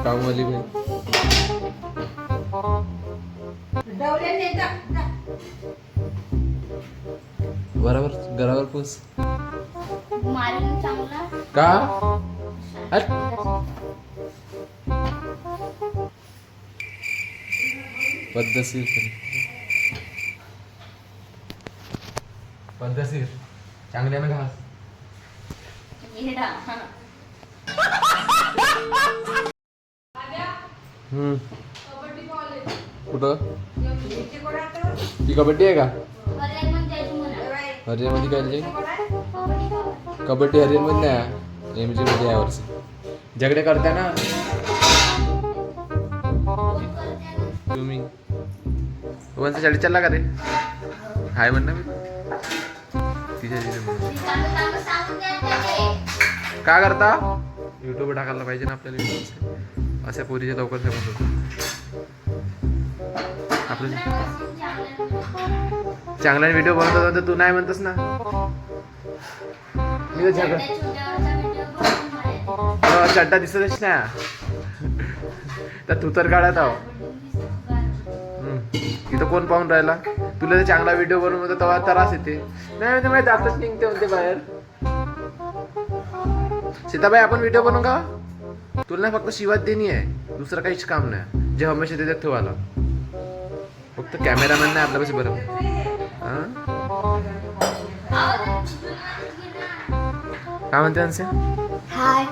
कामवाली बाई बरोबर घरावर पुस का हट. पद्धतशीर पद्धतशीर चांगल्यानं घास. कुठं ती कबड्डी आहे का? हरियाणमध्ये काय कबड्डी हरियाणमध्ये नाही एम जी मध्ये यावर्षी झगडे करताय ना तुम्ही. कोणत्या शाळेत चालला का रे? हाय म्हण ना मी तिच्या का करता युट्यूब टाकायला पाहिजे ना आपल्याला व्हिडिओ. अशा पोरीच्या लवकर फेमस होतो आपलं. चांगला व्हिडिओ बनवतो तर तू नाही म्हणतस ना. मी तर चड्डा दिसतच ना तर तू तर काढत आहो. इथं कोण पाहून राहिला? तुला तर चांगला व्हिडिओ बनवून होता तेव्हा त्रास येते. नाही म्हणजे माझे दातच निघते म्हणते बाहेर. सीताबाई आपण व्हिडिओ बनवू का? तुला ना फक्त शिवात देणी आहे, दुसरं काहीच काम नाही. जे हमेशा देतात ठेवायला. फक्त कॅमेरामॅन नाही आपल्यापाशी. बरं काय म्हणते हाय